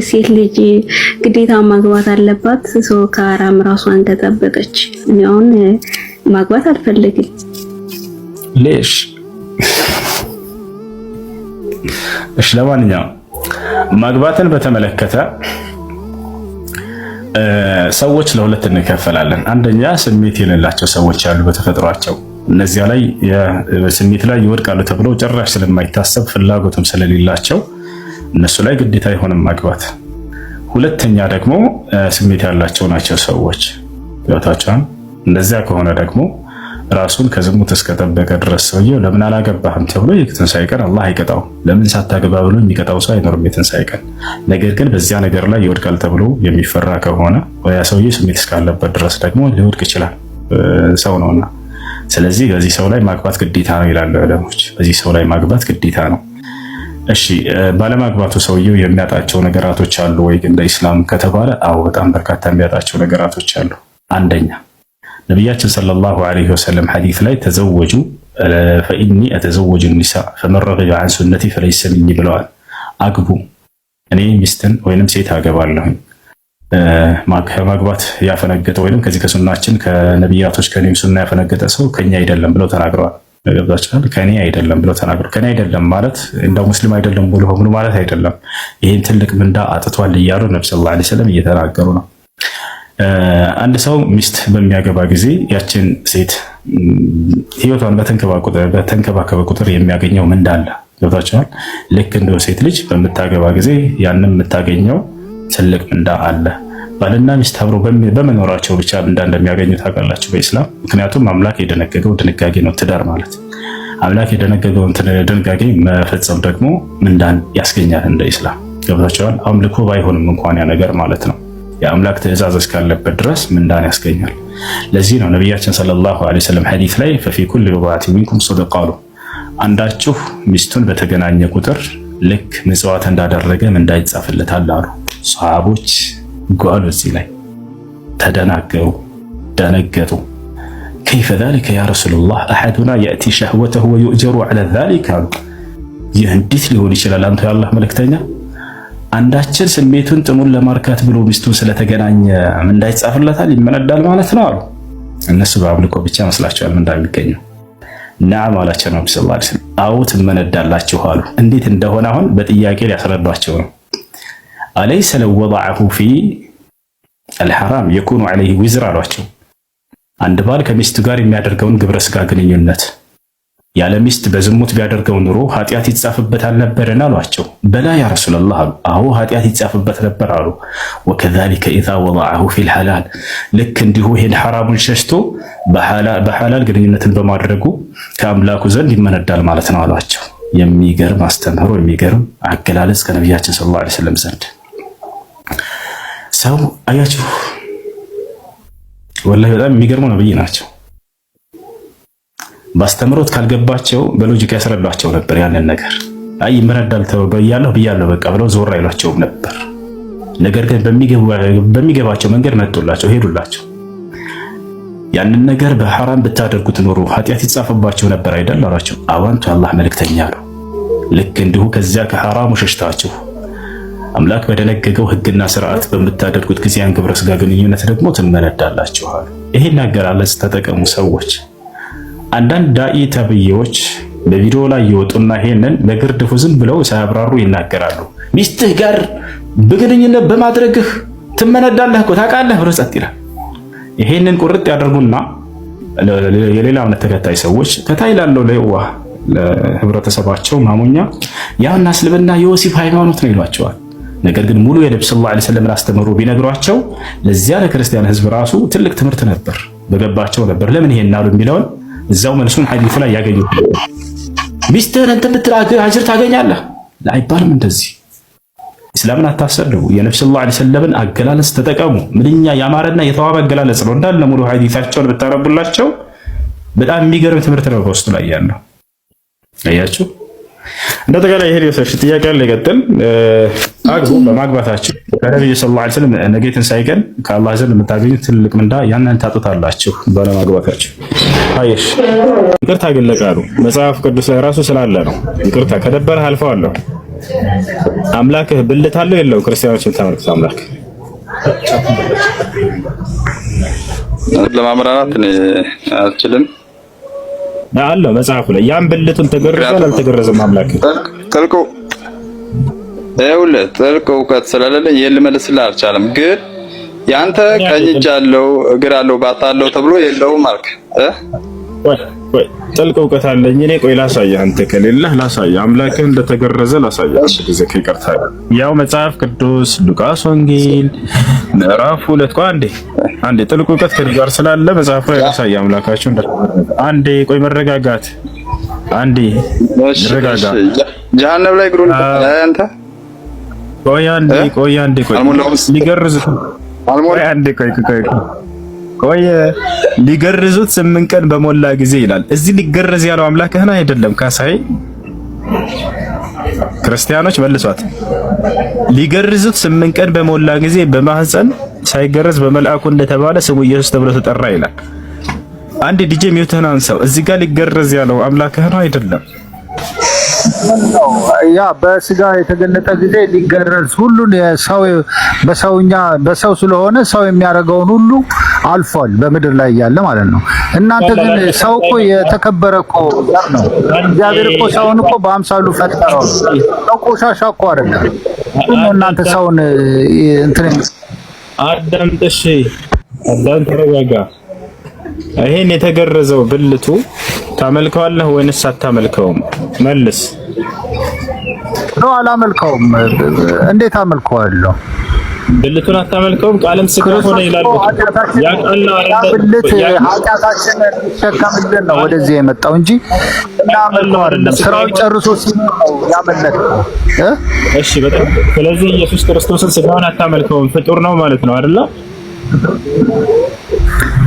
ሴት ልጅ ግዴታ ማግባት አለባት ሰው ከአራም ራሷን ከጠበቀች? አሁን ማግባት አልፈልግም። ليش እሺ ለማንኛውም ማግባትን በተመለከተ ሰዎች ለሁለት እንከፈላለን። አንደኛ ስሜት የሌላቸው ሰዎች አሉ በተፈጥሯቸው። እነዚያ ላይ ስሜት ላይ ይወድቃሉ ተብሎ ጭራሽ ስለማይታሰብ ፍላጎትም ስለሌላቸው እነሱ ላይ ግዴታ አይሆንም ማግባት። ሁለተኛ ደግሞ ስሜት ያላቸው ናቸው ሰዎች ያታቻን። እንደዚያ ከሆነ ደግሞ ራሱን ከዝሙት እስከጠበቀ ድረስ ሰውየው ለምን አላገባህም ተብሎ የትንሣኤ ቀን አላህ አይቀጣው። ለምን ሳታገባ ብሎ የሚቀጣው ሰው አይኖርም የትንሣኤ ቀን። ነገር ግን በዚያ ነገር ላይ ይወድቃል ተብሎ የሚፈራ ከሆነ ወይ ሰውዬ ስሜት እስካለበት ድረስ ደግሞ ሊወድቅ ይችላል፣ ሰው ነውና። ስለዚህ በዚህ ሰው ላይ ማግባት ግዴታ ነው ይላሉ ዑለሞች። በዚህ ሰው ላይ ማግባት ግዴታ ነው። እሺ ባለማግባቱ ሰውየው የሚያጣቸው ነገራቶች አሉ ወይ እንደ ኢስላም ከተባለ አዎ በጣም በርካታ የሚያጣቸው ነገራቶች አሉ። አንደኛ ነቢያችን ሰለላሁ ዐለይሂ ወሰለም ሐዲስ ላይ ተዘወጁ ፈኢኒ አተዘወጁ ኒሳ ፈመን ረገበ ዐን ሱነቲ ፈለይሰ ሚኒ ብለዋል። አግቡ፣ እኔ ሚስትን ወይንም ሴት አገባለሁኝ። ማግባት ያፈነገጠ ወይንም ከዚህ ከሱናችን ከነቢያቶች ከኔም ሱና ያፈነገጠ ሰው ከኛ አይደለም ብለው ተናግረዋል። ገብታችኋል? ከኔ አይደለም ብለው ተናግረው። ከኔ አይደለም ማለት እንደ ሙስሊም አይደለም ሙሉ በሙሉ ማለት አይደለም። ይሄን ትልቅ ምንዳ አጥቷል እያሉ ነብዩ ሰለላሁ ዐለይሂ ወሰለም እየተናገሩ ነው። አንድ ሰው ሚስት በሚያገባ ጊዜ ያችን ሴት ህይወቷን በተንከባከበ ቁጥር የሚያገኘው ምንዳ አለ። ገብታችኋል? ልክ እንደ ሴት ልጅ በምታገባ ጊዜ ያንን የምታገኘው ትልቅ ምንዳ አለ። ባልና ሚስት አብሮ በመኖራቸው ብቻ ምንዳ እንደሚያገኙ ታውቃላችሁ በኢስላም። ምክንያቱም አምላክ የደነገገው ድንጋጌ ነው ትዳር ማለት። አምላክ የደነገገውን ድንጋጌ መፈጸም ደግሞ ምንዳን ያስገኛል እንደ ኢስላም። ገብታችኋል? አምልኮ ባይሆንም እንኳን ያ ነገር ማለት ነው የአምላክ ትእዛዝ እስካለበት ድረስ ምንዳን ያስገኛል። ለዚህ ነው ነቢያችን ሰለላሁ ዐለይሂ ወሰለም ሐዲስ ላይ ፈፊ ኩል ቢድዓቲ ሚንኩም ሰደቃ አሉ። አንዳችሁ ሚስቱን በተገናኘ ቁጥር ልክ ምጽዋት እንዳደረገ ምንዳ ይጻፍለታል አሉ። ሰሃቦች ጓሉ እዚህ ላይ ተደናገሩ፣ ደነገጡ። ከይፈ ዛሊከ ያ ረሱላህ አሐዱና የእቲ ሸህወተሁ ወዩእጀሩ ዐለ ዛሊከ አሉ። ይህ እንዴት ሊሆን ይችላል አንተ የአላህ መልእክተኛ? አንዳችን ስሜቱን ጥሙን ለማርካት ብሎ ሚስቱን ስለተገናኘ ምንዳ ይጻፍለታል ይመነዳል ማለት ነው አሉ። እነሱ በአምልኮ ብቻ መስላቸዋል ምንዳ የሚገኘው። ነዓም አላቸው ነብዩ ሰለላሁ ዐለይሂ ወሰለም። አዎ ትመነዳላችሁ አሉ። እንዴት እንደሆነ አሁን በጥያቄ ሊያስረዷቸው ነው። አለይሰ ለው ወضዐሁ ፊ አልሐራም የኩኑ ዐለይሂ ዊዝር አሏቸው። አንድ ባል ከሚስቱ ጋር የሚያደርገውን ግብረ ስጋ ግንኙነት ያለ ሚስት በዝሙት ቢያደርገው ኑሮ ኃጢአት ይጻፍበት አልነበረን አሏቸው። በላ ያ ረሱላህ አሉ። አዎ ኃጢአት ይጻፍበት ነበር አሉ። ወከዛሊከ ኢዛ ወضዐሁ ፊል ሐላል ልክ እንዲሁ ይሄን ሐራሙን ሸሽቶ በሐላል ግንኙነትን በማድረጉ ከአምላኩ ዘንድ ይመነዳል ማለት ነው አሏቸው። የሚገርም አስተምህሮ፣ የሚገርም አገላለጽ ከነቢያችን ሰለላሁ ዐለይሂ ወሰለም ዘንድ። ሰው አያችሁ ወላሂ በጣም የሚገርሙ ነብይ ናቸው። ባስተምሮት ካልገባቸው በሎጂክ ያስረዷቸው ነበር ያንን ነገር። አይ ይመረዳል ብያለሁ በቃ ብለው ዞር አይሏቸውም ነበር። ነገር ግን በሚገባቸው መንገድ መጡላቸው፣ ሄዱላቸው። ያንን ነገር በሐራም ብታደርጉት ኖሮ ኃጢአት ይጻፍባቸው ነበር አይደል አሏቸው። አዋንቱ አላህ መልእክተኛ አሉ። ልክ እንዲሁ ከዚያ ከሐራሙ ሸሽታችሁ አምላክ በደነገገው ሕግና ስርዓት በምታደርጉት ጊዜ ያን ግብረ ስጋ ግንኙነት ደግሞ ትመነዳላችሁ አሉ። ይሄን አገላለጽ ተጠቀሙ ሰዎች። አንዳንድ ዳኢ ተብዬዎች በቪዲዮ ላይ ይወጡና ይሄንን በግርድፉ ዝም ብለው ሳያብራሩ ይናገራሉ። ሚስትህ ጋር በግንኙነት በማድረግህ ትመነዳለህ እኮ ታውቃለህ ብሎ ጸጥ ይላል። ይሄንን ቁርጥ ያደርጉና የሌላ እምነት ተከታይ ሰዎች ከታይ ላለው ለይዋህ ለህብረተሰባቸው ማሞኛ ያውና እስልምና የወሲብ ሃይማኖት ነው ይሏቸዋል። ነገር ግን ሙሉ የነብዩ ሰለላሁ ዐለይሂ ወሰለም አስተምሮ ቢነግሯቸው ለዚያ ለክርስቲያን ህዝብ ራሱ ትልቅ ትምህርት ነበር፣ በገባቸው ነበር። ለምን ይሄን አሉ የሚለውን እዛው መልሱን ሐዲስ ላይ ያገኙት። ሚስትህን እንትን ብትል አጅር ታገኛለህ አይባልም። እንደዚህ እስላምን አታሰልቡ። የነብዩ ሰለላሁ ዐለይሂ ወሰለምን አገላለጽ ተጠቀሙ። ምንኛ ያማረና የተዋበ አገላለጽ ነው። እንዳለ ሙሉ ሐዲሳቸውን ብታረቡላቸው በጣም የሚገርም ትምህርት ነው በውስጡ ላይ ያለው። አያችሁ እንደተጋላ ይሄ ሊወሰሽ ጥያቄ አለ። ይቀጥል። አግቡ በማግባታችሁ ከነብዩ ሰለላሁ ዐለይሂ ወሰለም ነገ ትንሣኤ ቀን ከአላህ ዘንድ የምታገኙት ትልቅ ምንዳ ያንን ታጡታላችሁ ባለማግባታችሁ። አየሽ ይቅርታ ግን ለቃሉ መጽሐፍ ቅዱስ ላይ ራሱ ስላለ ነው። ይቅርታ ከደበረህ አልፈዋለሁ። አምላክህ ብልት አለው የለው? ክርስቲያኖች የምታመልኩት አምላክ ለማምራራት እኔ አልችልም። አለው መጽሐፉ ላይ ያን ብልቱን ተገርዟል አልተገረዘም? አምላክ ጥልቅ እውቀት ስለሌለኝ ይሄን ልመልስልህ አልቻለም። ግን ያንተ ቀኝ እጅ አለው እግር አለው ባታ አለው ተብሎ የለውም አልክ። ወይ ጥልቅ እውቀት አለኝ እኔ። ቆይ ላሳየህ፣ አንተ ከሌለህ ላሳየህ። አምላክህ እንደተገረዘ ላሳየህ። አንድ ጊዜ ከይቅርታ ያው መጽሐፍ ቅዱስ ሉቃስ ወንጌል ምዕራፍ 2 ቆይ አንዴ ጥልቅ እውቀት ከኔ ጋር ስላለ መጽሐፍ ላይ ላሳየህ። አምላካችሁ እንደተገረዘ አንዴ ቆይ መረጋጋት፣ አንዴ መረጋጋ። ጀሃነም ላይ ግሩን አንተ ቆይ አንዴ ሊገርዙት ሊገርዙት 8 ቀን በሞላ ጊዜ ይላል። እዚህ ሊገረዝ ያለው አምላክህን አይደለም። ካሳይ ክርስቲያኖች መልሷት። ሊገርዙት 8 ቀን በሞላ ጊዜ በማህፀን ሳይገረዝ በመልአኩ እንደተባለ ስሙ ኢየሱስ ተብሎ ተጠራ ይላል። አንድ ዲጄ ሚውትህን አንሳው። እዚህ ጋር ሊገረዝ ያለው አምላክህን አይደለም። ያ በስጋ የተገለጠ ጊዜ ሊገረዝ ሁሉን የሰው በሰው ስለሆነ ሰው የሚያደርገውን ሁሉ አልፏል በምድር ላይ ያለ ማለት ነው። እናንተ ግን ሰው እኮ የተከበረ እኮ ነው። እግዚአብሔር እኮ ሰውን እኮ በአምሳሉ ፈጠረው። ሰው ቆሻሻ እኮ አይደለም። እናንተ ሰውን እንትን አዳምጥሽ፣ አዳም ተረጋጋ። ይሄን የተገረዘው ብልቱ ታመልከዋለህ ወይንስ አታመልከውም? መልስ። ነው አላመልከውም። እንዴት አመልከዋለሁ? ብልቱን አታመልከውም? ቃልም ስጋ ሆነ ይላል። ኃጢአታችንን ሊሸከምልን ነው ወደዚህ የመጣው እንጂ እናመልከው አይደለም። ስራው ጨርሶ ሲመጣው ያመለከው። እሺ በጣም ስለዚህ ኢየሱስ ክርስቶስን ስጋውን አታመልከውም፣ ፍጡር ነው ማለት ነው አይደለ?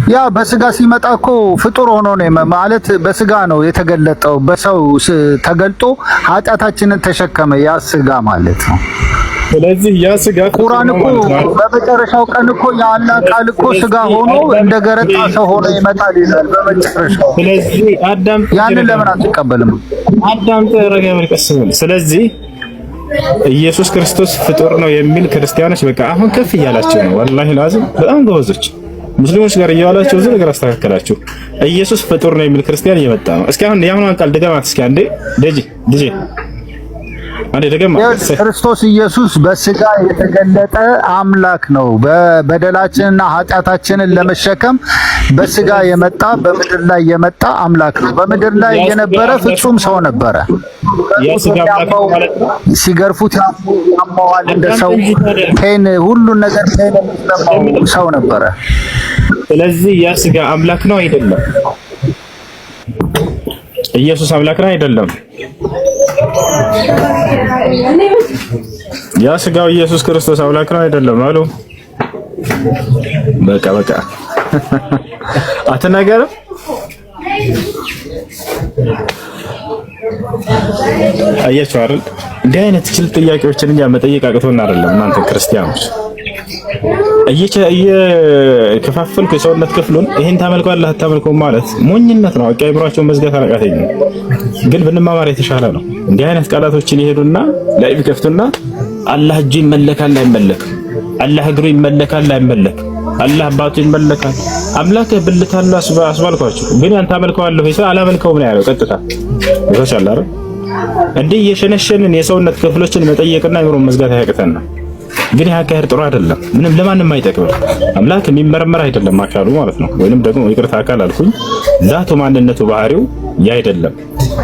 ያ በስጋ ሲመጣ እኮ ፍጡር ሆኖ ነው ማለት በስጋ ነው የተገለጠው። በሰው ተገልጦ ኃጢአታችንን ተሸከመ። ያ ስጋ ማለት ነው። ስለዚህ ያ ስጋ ቁርአን እኮ በመጨረሻው ቀን እኮ የአላህ ቃል እኮ ስጋ ሆኖ እንደ ገረጣ ሰው ሆኖ ይመጣል ይላል በመጨረሻው። ስለዚህ አዳም ያንን ለምን አትቀበልም? አዳም ተረጋግመን ቀስበል። ስለዚህ ኢየሱስ ክርስቶስ ፍጡር ነው የሚል ክርስቲያኖች በቃ አሁን ከፍ እያላችሁ ነው። ወላሂ ላዚም በጣም ጎበዞች ሙስሊሞች ጋር እያዋላችሁ ብዙ ነገር አስተካከላችሁ። ኢየሱስ ፍጡር ነው የሚል ክርስቲያን እየመጣ ነው። እስኪ አሁን ያሁን ቃል ደገማት እስኪ አንዴ ልጅ አንዴ ደገማት። ክርስቶስ ኢየሱስ በስጋ የተገለጠ አምላክ ነው። በበደላችንና ኃጢአታችንን ለመሸከም በስጋ የመጣ በምድር ላይ የመጣ አምላክ ነው። በምድር ላይ የነበረ ፍጹም ሰው ነበረ። ሲገርፉት ያማዋል እንደ ሰው ፔን ሁሉን ነገር ፔን የሚሰማው ሰው ነበረ። ስለዚህ ያ ስጋ አምላክ ነው አይደለም? ኢየሱስ አምላክ ነው አይደለም? ያ ስጋው ኢየሱስ ክርስቶስ አምላክ ነው አይደለም? አሉ በቃ አትናገርም። አያችሁ አይደል? እንዲህ አይነት ችል ጥያቄዎችን እኛ መጠየቅ አቅቶን አይደለም። እናንተ ክርስቲያኖች እየከፋፈልኩ የሰውነት ክፍሉን ይሄን ታመልከዋለህ አታመልከውም ማለት ሞኝነት ነው። አቀይምሯቸውን መዝጋት አላቃተኝም፣ ግን ብንማማር የተሻለ ነው። እንዲህ አይነት ቃላቶችን ይሄዱና ላይቭ ከፍቱና አላህ እጁ ይመለካል አይመለክም፣ አላህ እግሩ ይመለካል አይመለክም፣ አላህ አባቱ ይመለካል፣ አምላክ ብልት አለው አስባልኳችሁ። ግን ያን ታመልከዋለህ ወይ? አላመልከውም ነው ያለው ቀጥታ። ይወሻል አይደል? እንዲህ የሸነሸንን የሰውነት ክፍሎችን መጠየቅና አይምሮን መዝጋት ያቀተና ግን ያ አካሄድ ጥሩ አይደለም። ምንም ለማንም አይጠቅምም። አምላክ የሚመረመር አይደለም አካሉ ማለት ነው። ወይንም ደግሞ ይቅርታ አካል አልኩኝ ዛቱ ማንነቱ ባህሪው ያ አይደለም።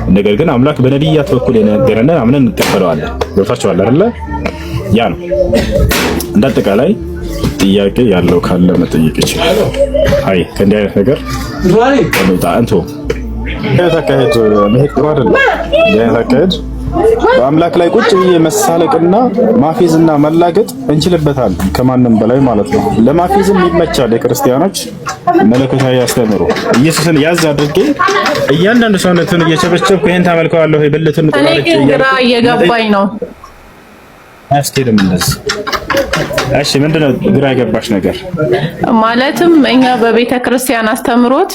ነገር ግን አምላክ በነቢያት በኩል የነገረንን አምነን እንቀበለዋለን። ገብታችኋል አይደለ? ያ ነው። እንዳጠቃላይ ጥያቄ ያለው ካለ መጠየቅ ይችላል። አይ ከእንዲህ አይነት ነገር አንተ አካሄድ መሄድ ጥሩ አይደለም። እንዲህ አይነት አካሄድ በአምላክ ላይ ቁጭ ብዬ መሳለቅና ማፌዝና መላገጥ እንችልበታለን ከማንም በላይ ማለት ነው። ለማፌዝም ይመቻል። የክርስቲያኖች መለኮታዊ ያስተምሩ ኢየሱስን ያዝ አድርጌ እያንዳንዱ ሰውነቱን እየቸበቸብኩ ይሄን ታመልከዋለሁ ብልቱን ጥራለች። ግራ እየገባኝ ነው። አስኬድም እንደዚህ። እሺ ምንድነው ግራ የገባሽ ነገር? ማለትም እኛ በቤተ ክርስቲያን አስተምሮት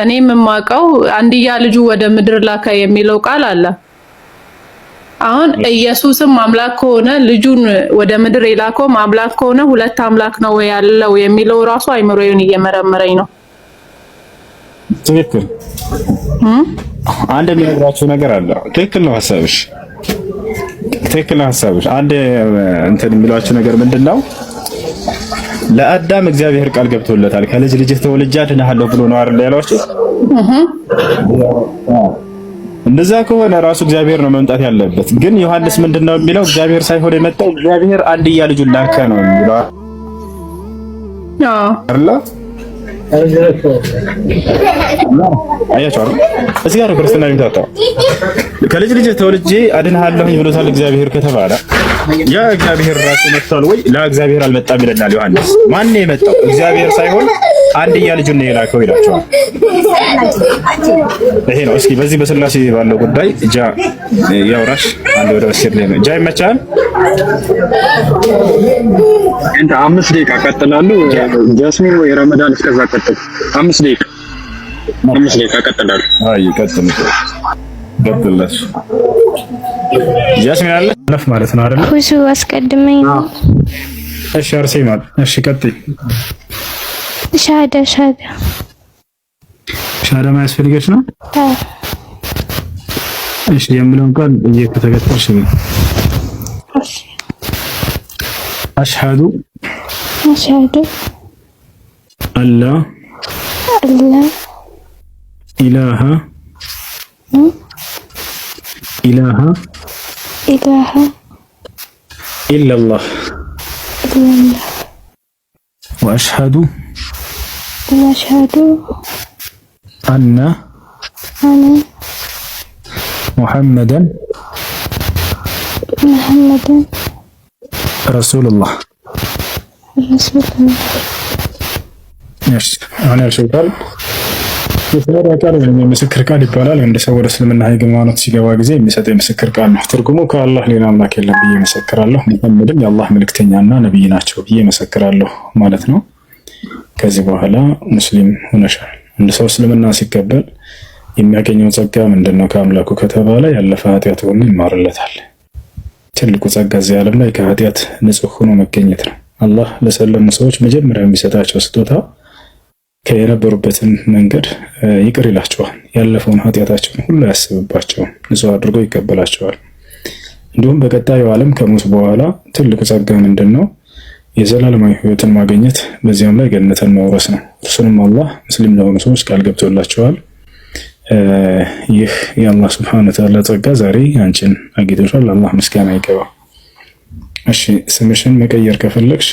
እኔ የማውቀው አንድያ ልጁ ወደ ምድር ላከ የሚለው ቃል አለ አሁን ኢየሱስም አምላክ ከሆነ ልጁን ወደ ምድር የላከው አምላክ ከሆነ ሁለት አምላክ ነው ያለው የሚለው ራሱ አይምሮዬን እየመረመረኝ ነው። ትክክል። አንድ የሚነግራችሁ ነገር አለ። ትክክል ነው ሐሳብሽ፣ ትክክል ነው ሐሳብሽ። አንድ እንትን የሚሏችሁ ነገር ምንድነው? ለአዳም እግዚአብሔር ቃል ገብቶለታል ከልጅ ልጅ ተወልጄ አድንሃለሁ ብሎ ነው አይደል ያሏችሁ? እንደዛ ከሆነ ራሱ እግዚአብሔር ነው መምጣት ያለበት። ግን ዮሐንስ ምንድነው የሚለው? እግዚአብሔር ሳይሆን የመጣው እግዚአብሔር አንድያ ልጁን ላከ ነው የሚለው አይደል? አያችሁ እዚህ ጋር ክርስትና የሚታጣው ከልጅ ልጅ ተወልጄ አድንሃለሁኝ ብሎታል እግዚአብሔር ከተባለ ያ እግዚአብሔር ራሱ መጥቷል ወይ? ለእግዚአብሔር አልመጣም ይለናል ዮሐንስ። ማን ነው የመጣው? እግዚአብሔር ሳይሆን አንድያ ልጁን ነው የላከው ይላቸዋል። ይሄ ነው። እስኪ በዚህ በስላሴ ባለው ጉዳይ ጃ ያውራሽ አንድ ወደ መስጊድ ላይ ነው ጃ ይመቻል። እንት 5 ደቂቃ ቀጥላለሁ። ጃስሚን ወይ ረመዳን እስከዛ ቀጥል። 5 ደቂቃ ቀጥላለሁ። አይ ቀጥል ቀጥልላሽ ጃስሚን አለ ለፍ ማለት ነው አይደል? ብዙ አስቀድመኝ። እሺ አርሴማ እሺ ቀጥይ። ሻዳ ማያስፈልገሽ ነው? እሺ የምለውን ቃል እየተከተልሽ ነው። አሽሃዱ አላ ኢላሃ ኢላላህ ወአሽሃዱ አነ ሙሐመደን ረሱሉላህ። እሺ አሁን ያልሽው ቃል የሰራ ቃል የምስክር ቃል ይባላል። አንድ ሰው ወደ እስልምና ሃይማኖት ሲገባ ጊዜ የሚሰጥ የምስክር ቃል ነው። ትርጉሙ ከአላህ ሌላ አምላክ የለም ብዬ መሰክራለሁ፣ ሙሐመድም የአላህ መልእክተኛና ነብይ ናቸው ብዬ መሰክራለሁ ማለት ነው። ከዚህ በኋላ ሙስሊም ሆነሻል። አንድ ሰው እስልምና ሲቀበል የሚያገኘው ጸጋ ምንድነው ከአምላኩ ከተባለ ያለፈ ኃጢአት ሁሉ ይማርለታል። ትልቁ ጸጋ እዚህ ዓለም ላይ ከኃጢአት ንጹህ ሆኖ መገኘት ነው። አላህ ለሰለሙ ሰዎች መጀመሪያ የሚሰጣቸው ስጦታ ከየነበሩበትን መንገድ ይቅር ይላቸዋል። ያለፈውን ኃጢአታቸውን ሁሉ ያስብባቸዋል፣ ንጹህ አድርጎ ይቀበላቸዋል። እንዲሁም በቀጣዩ ዓለም ከሞት በኋላ ትልቁ ጸጋ ምንድነው? የዘላለማዊ ሕይወትን ማግኘት፣ በዚያም ላይ ገነትን መውረስ ነው። እርሱንም አላህ ሙስሊም ለሆኑ ሰዎች ቃል ገብቶላቸዋል። ይህ የአላህ ሱብሓነሁ ወተዓላ ጸጋ ዛሬ አንቺን አግኝቶሻል። አላህ ምስጋና ይገባ። እሺ ስምሽን መቀየር ከፈለግሽ